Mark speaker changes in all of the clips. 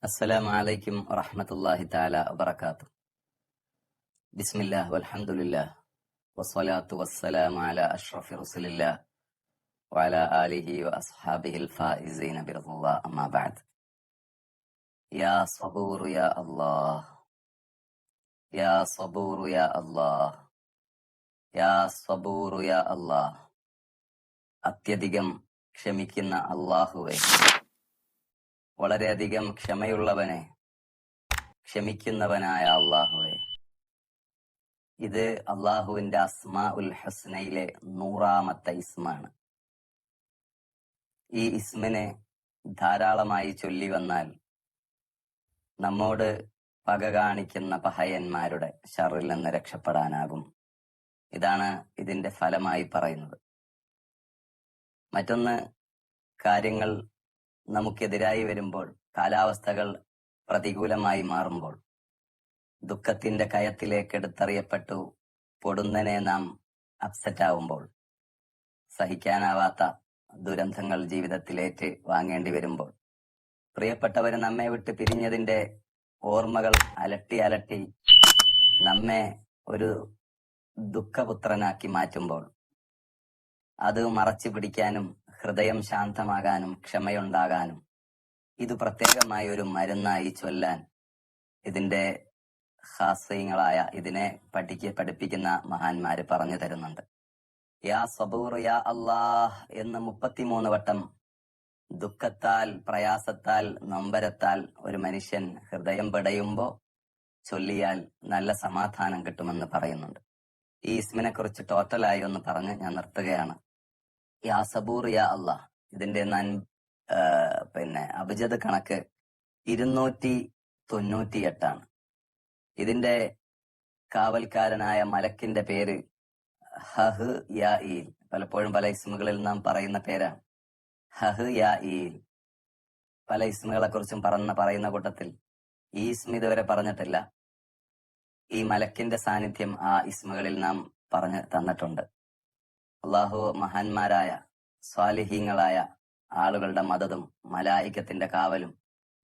Speaker 1: അസ്സലാമു അലൈക്കും വറഹ്മത്തുള്ളാഹി തആല വബറകാതുഹു. ബിസ്മില്ലാഹ് വൽഹംദുലില്ലാഹ് വസ്സലാത്തു വസ്സലാമു അലാ അഷ്റഫി റസൂലില്ലാഹ് വഅലാ ആലിഹി വഅസ്ഹാബിഹിൽ ഫായിസീന ബിറളില്ലാഹ് അമ്മാ ബഅദ്. യാ സബൂർ യാ അല്ലാഹ്, യാ സബൂർ യാ അല്ലാഹ്, യാ സബൂർ യാ അല്ലാഹ്. അത്യധികം ക്ഷമിക്കുന്ന അല്ലാഹുവേ, വളരെയധികം ക്ഷമയുള്ളവനെ, ക്ഷമിക്കുന്നവനായ അല്ലാഹുവേ. ഇത് അള്ളാഹുവിന്റെ അസ്മാഉൽ ഹുസ്നയിലെ 100ാമത്തെ ഇസ്മാണ്. ഈ ഇസ്മിനെ ധാരാളമായി ചൊല്ലി വന്നാൽ നമ്മോട് പക കാണിക്കുന്ന പഹയന്മാരുടെ ശർറിൽ നിന്ന് രക്ഷപ്പെടാനാകും. ഇതാണ് ഇതിന്റെ ഫലമായി പറയുന്നത്. മറ്റൊന്ന്, കാര്യങ്ങൾ നമുക്കെതിരായി വരുമ്പോൾ, കാലാവസ്ഥകൾ പ്രതികൂലമായി മാറുമ്പോൾ, ദുഃഖത്തിന്റെ കയത്തിലേക്ക് എടുത്തെറിയപ്പെട്ടു പൊടുന്നനെ നാം അപ്സെറ്റ് ആവുമ്പോൾ, സഹിക്കാനാവാത്ത ദുരന്തങ്ങൾ ജീവിതത്തിലേറ്റ് വാങ്ങേണ്ടി വരുമ്പോൾ, പ്രിയപ്പെട്ടവര് നമ്മെ വിട്ട് പിരിഞ്ഞതിന്റെ ഓർമ്മകൾ അലട്ടി അലട്ടി നമ്മെ ഒരു ദുഃഖപുത്രനാക്കി മാറ്റുമ്പോൾ, അത് മറച്ചു പിടിക്കാനും ഹൃദയം ശാന്തമാകാനും ക്ഷമയുണ്ടാകാനും ഇത് പ്രത്യേകമായ ഒരു മരുന്നായി ചൊല്ലാൻ ഇതിന്റെ ഖാസിങ്ങളായ ഇതിനെ പഠിപ്പിക്കുന്ന മഹാന്മാര് പറഞ്ഞു തരുന്നുണ്ട്. യാ സബൂർ യാ അല്ലാഹ് എന്ന് 33 വട്ടം ദുഃഖത്താൽ, പ്രയാസത്താൽ, നൊമ്പരത്താൽ ഒരു മനുഷ്യൻ ഹൃദയം പിടയുമ്പോ ചൊല്ലിയാൽ നല്ല സമാധാനം കിട്ടുമെന്ന് പറയുന്നുണ്ട്. ഈ ഇസ്മിനെ കുറിച്ച് ടോട്ടലായി ഒന്ന് പറഞ്ഞ് ഞാൻ നിർത്തുകയാണ്. യാ സബൂർ യാ അല്ലാഹ്, ഇതിന്റെ അബ്ജദ് കണക്ക് 298 ഇതിന്റെ കാവൽക്കാരനായ മലക്കിന്റെ പേര് ഹഹ് യാ ഈൽ. പലപ്പോഴും പല ഇസ്മുകളിൽ നാം പറയുന്ന പേരാണ് ഹഹ് യാ ഈൽ. പല ഇസ്മുകളെ കുറിച്ചും പറയുന്ന കൂട്ടത്തിൽ ഈ ഇസ്മ ഇതുവരെ പറഞ്ഞിട്ടില്ല. ഈ മലക്കിന്റെ സാന്നിധ്യം ആ ഇസ്മുകളിൽ നാം പറഞ്ഞു തന്നിട്ടുണ്ട്. അള്ളാഹു മഹാന്മാരായ സ്വാലിഹീങ്ങളായ ആളുകളുടെ മദതും മലായികത്തിന്റെ കാവലും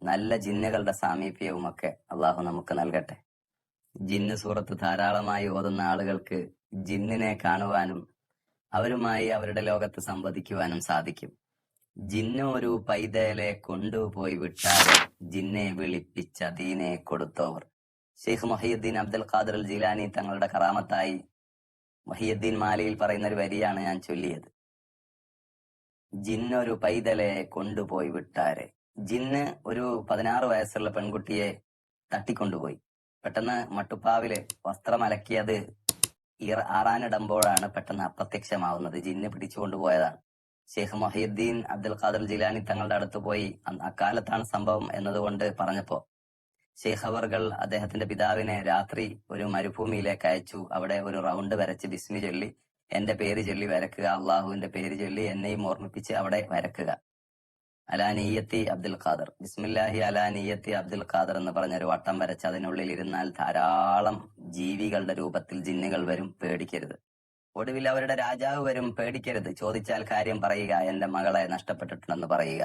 Speaker 1: നല്ല ജിന്നുകളുടെ സാമീപ്യവും ഒക്കെ അള്ളാഹു നമുക്ക് നൽകട്ടെ. ജിന്ന് സൂറത്ത് ധാരാളമായി ഓതുന്ന ആളുകൾക്ക് ജിന്നിനെ കാണുവാനും അവരുമായി അവരുടെ ലോകത്ത് സംവദിക്കുവാനും സാധിക്കും. ജിന്ന് ഒരു പൈതലെ കൊണ്ടുപോയി വിട്ടാരെ ജിന്നെ വിളിപ്പിച്ച ദീനെ കൊടുത്തോവർ. ഷെയ്ഖ് മുഹയ്യിദ്ദീൻ അബ്ദുൽ ഖാദിർ അൽ ജീലാനി തങ്ങളുടെ കറാമത്തായി മുഹയ്യിദ്ദീൻ മാലയിൽ പറയുന്ന ഒരു വരിയാണ് ഞാൻ ചൊല്ലിയത്. ജിന്നൊരു പൈതലെ കൊണ്ടുപോയി വിട്ടാരെ. ജിന്ന് ഒരു 16 വയസ്സുള്ള പെൺകുട്ടിയെ തട്ടിക്കൊണ്ടുപോയി. പെട്ടെന്ന് മട്ടുപ്പാവില് വസ്ത്രം അലക്കിയത് ആറാനിടുമ്പോഴാണ് പെട്ടെന്ന് അപ്രത്യക്ഷമാവുന്നത്. ജിന്ന് പിടിച്ചുകൊണ്ടുപോയതാണ്. ഷെയ്ഖ് മുഹയ്യിദ്ദീൻ അബ്ദുൽ ഖാദിർ ജീലാനി തങ്ങളുടെ അടുത്ത് പോയി അക്കാലത്താണ് സംഭവം എന്നതുകൊണ്ട് പറഞ്ഞപ്പോ ഷെയ്ഖ് അവർകൾ അദ്ദേഹത്തിന്റെ പിതാവിനെ രാത്രി ഒരു മരുഭൂമിയിലേക്ക് അയച്ചു. അവിടെ ഒരു റൗണ്ട് വരച്ച് ബിസ്മി ചൊല്ലി, എന്റെ പേര് ചൊല്ലി വരക്കുക, അള്ളാഹുവിന്റെ പേര് ചൊല്ലി എന്നെയും ഓർമ്മിപ്പിച്ച് അവിടെ വരക്കുക. അലാ നിയ്യത്തി അബ്ദുൽ ഖാദർ, ബിസ്മില്ലാഹി അലാ നിയ്യത്തി അബ്ദുൽ ഖാദർ എന്ന് പറഞ്ഞൊരു വട്ടം വരച്ച് അതിനുള്ളിൽ ഇരുന്നാൽ ധാരാളം ജീവികളുടെ രൂപത്തിൽ ജിന്നുകൾ വരും, പേടിക്കരുത്. ഒടുവിൽ അവരുടെ രാജാവ് വരും, പേടിക്കരുത്. ചോദിച്ചാൽ കാര്യം പറയുക, എന്റെ മകളെ നഷ്ടപ്പെട്ടിട്ടുണ്ടെന്ന് പറയുക.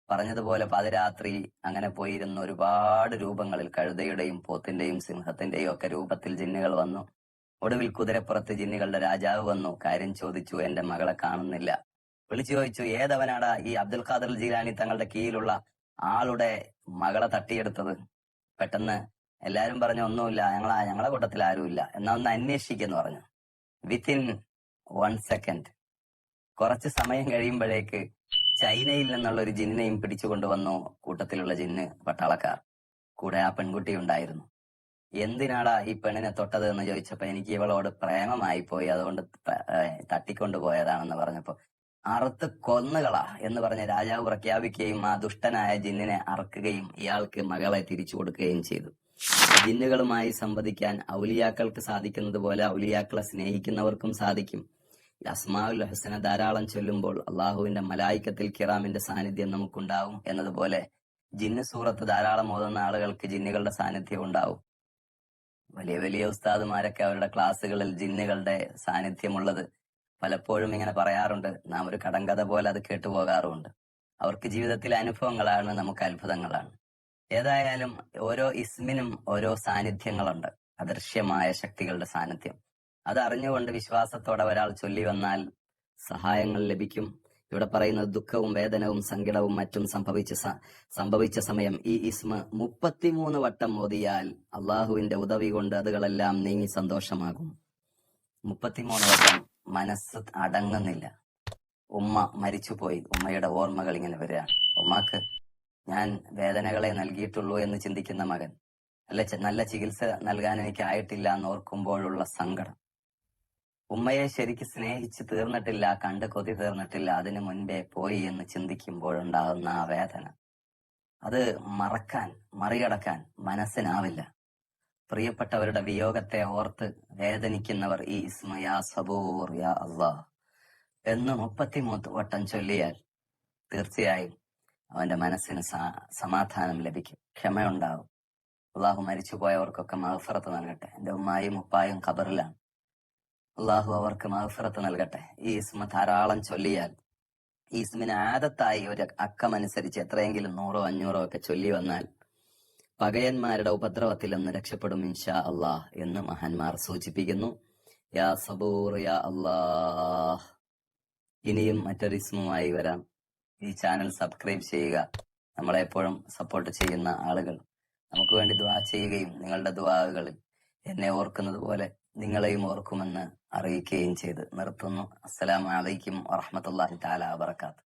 Speaker 1: പറഞ്ഞതുപോലെ പാതിരാത്രി അങ്ങനെ പോയിരുന്ന ഒരുപാട് രൂപങ്ങളിൽ, കഴുതയുടെയും പോത്തിന്റെയും സിംഹത്തിന്റെയും ഒക്കെ രൂപത്തിൽ ജിന്നുകൾ വന്നു. ഒടുവിൽ കുതിരപ്പുറത്ത് ജിന്നുകളുടെ രാജാവ് വന്നു. കാര്യം ചോദിച്ചു, എന്റെ മകളെ കാണുന്നില്ല. വിളിച്ചു ചോദിച്ചു, ഏതവനാടാ ഈ അബ്ദുൽ ഖാദിർ ജീലാനി തങ്ങളുടെ കീഴിലുള്ള ആളുടെ മകളെ തട്ടിയെടുത്തത്? പെട്ടെന്ന് എല്ലാരും പറഞ്ഞു, ഒന്നുമില്ല, ഞങ്ങളെ കൂട്ടത്തിൽ ആരുമില്ല, എന്നാ ഒന്ന് അന്വേഷിക്കെന്ന് പറഞ്ഞു. വിത്തിൻ 1 സെക്കൻഡ്, കുറച്ച് സമയം കഴിയുമ്പോഴേക്ക് ചൈനയിൽ നിന്നുള്ള ഒരു ജിന്നിനെയും പിടിച്ചുകൊണ്ടുവന്നു. കൂട്ടത്തിലുള്ള ജിന്ന് പട്ടാളക്കാർ, കൂടെ ആ പെൺകുട്ടി ഉണ്ടായിരുന്നു. എന്തിനാടാ ഈ പെണ്ണിനെ തൊട്ടത് എന്ന് ചോദിച്ചപ്പോ, എനിക്ക് ഇവളോട് പ്രേമമായി പോയി, അതുകൊണ്ട് തട്ടിക്കൊണ്ടുപോയതാണെന്ന് പറഞ്ഞപ്പോ, അറുത്ത് കൊന്നുകളാ എന്ന് പറഞ്ഞ് രാജാവ് പ്രഖ്യാപിക്കുകയും ആ ദുഷ്ടനായ ജിന്നിനെ അറക്കുകയും ഇയാൾക്ക് മകളെ തിരിച്ചു കൊടുക്കുകയും ചെയ്തു. ജിന്നുകളുമായി സംവദിക്കാൻ ഔലിയാക്കൾക്ക് സാധിക്കുന്നത് പോലെ ഔലിയാക്കളെ സ്നേഹിക്കുന്നവർക്കും സാധിക്കും. അസ്മാഉൽ ഹുസ്ന ധാരാളം ചൊല്ലുമ്പോൾ അള്ളാഹുവിന്റെ മലായിക്കത്തിൽ കിറാമിന്റെ സാന്നിധ്യം നമുക്കുണ്ടാവും എന്നതുപോലെ ജിന്ന് സൂറത്ത് ധാരാളം ഓതുന്ന ആളുകൾക്ക് ജിന്നുകളുടെ സാന്നിധ്യം ഉണ്ടാവും. വലിയ വലിയ ഉസ്താദുമാരൊക്കെ അവരുടെ ക്ലാസ്സുകളിൽ ജിന്നുകളുടെ സാന്നിധ്യമുള്ളത് പലപ്പോഴും ഇങ്ങനെ പറയാറുണ്ട്. നാം ഒരു കടങ്കഥ പോലെ അത് കേട്ടുപോകാറുമുണ്ട്. അവർക്ക് ജീവിതത്തിലെ അനുഭവങ്ങളാണ് നമുക്ക് അത്ഭുതങ്ങളാണ്. ഏതായാലും ഓരോ ഇസ്മിനും ഓരോ സാന്നിധ്യങ്ങളുണ്ട്, അദൃശ്യമായ ശക്തികളുടെ സാന്നിധ്യം. അത് അറിഞ്ഞുകൊണ്ട് വിശ്വാസത്തോടെ ഒരാൾ ചൊല്ലി വന്നാൽ സഹായങ്ങൾ ലഭിക്കും. ഇവിടെ പറയുന്നത് ദുഃഖവും വേദനവും സങ്കടവും മറ്റും സംഭവിച്ച സമയം ഈ ഇസ്മ 33 വട്ടം ഓതിയാൽ അള്ളാഹുവിന്റെ ഉദവി കൊണ്ട് അതുകളെല്ലാം നീങ്ങി സന്തോഷമാകും. 33 വട്ടം മനസ്സ് അടങ്ങുന്നില്ല. ഉമ്മ മരിച്ചുപോയി, ഉമ്മയുടെ ഓർമ്മകൾ ഇങ്ങനെ വരികയാണ്. ഉമ്മാക്ക് ഞാൻ വേദനകളെ നൽകിയിട്ടുള്ളൂ എന്ന് ചിന്തിക്കുന്ന മകൻ, നല്ല ചികിത്സ നൽകാൻ എനിക്ക് ആയിട്ടില്ല എന്ന് ഓർക്കുമ്പോഴുള്ള സങ്കടം, ഉമ്മയെ ശരിക്ക് സ്നേഹിച്ച് തീർന്നിട്ടില്ല, കണ്ട് കൊതി തീർന്നിട്ടില്ല, അതിനു മുൻപേ പോയി എന്ന് ചിന്തിക്കുമ്പോഴുണ്ടാകുന്ന ആ വേദന, അത് മറികടക്കാൻ മനസ്സിനാവില്ല. പ്രിയപ്പെട്ടവരുടെ വിയോഗത്തെ ഓർത്ത് വേദനിക്കുന്നവർ ഈ ഇസ്മ യാ സബൂർ യാ അല്ലാഹ് എന്ന് 33 വട്ടം ചൊല്ലിയാൽ തീർച്ചയായും അവന്റെ മനസ്സിന് സമാധാനം ലഭിക്കും, ക്ഷമയുണ്ടാവും. അള്ളാഹു മരിച്ചുപോയവർക്കൊക്കെ മഗ്ഫിറത്ത് നൽകട്ടെ. എന്റെ ഉമ്മായും ഉപ്പായും ഖബറിലാണ്, അള്ളാഹു അവർക്ക് മഗ്ഫിറത്ത് നൽകട്ടെ. ഈ ഇസ്മ ധാരാളം ചൊല്ലിയാൽ, ഈ ഇസ്മിന് ആദത്തായി ഒരു അക്കമനുസരിച്ച് എത്രയെങ്കിലും 100 500 ഒക്കെ ചൊല്ലി വന്നാൽ പകയന്മാരുടെ ഉപദ്രവത്തിൽ നിന്ന് രക്ഷപ്പെടും ഇൻഷാ അള്ളാഹ് എന്ന് മഹാന്മാർ സൂചിപ്പിക്കുന്നു. യാ സബൂർ യാ അല്ലാഹ്. ഇനിയും മറ്റൊരു ഇസ്മുമായി വരാം. ഈ ചാനൽ സബ്സ്ക്രൈബ് ചെയ്യുക. നമ്മളെപ്പോഴും സപ്പോർട്ട് ചെയ്യുന്ന ആളുകൾ നമുക്ക് വേണ്ടി ദുആ ചെയ്യുകയും നിങ്ങളുടെ ദുആകളിൽ എന്നെ ഓർക്കുന്നത് പോലെ നിങ്ങളെയും ഓർക്കുമെന്ന് അറിയിക്കുകയും ചെയ്ത് നിർത്തുന്നു. അസ്സലാമു അലൈക്കും വറഹ്മത്തുള്ളാഹി തആല വബറകാതുഹു.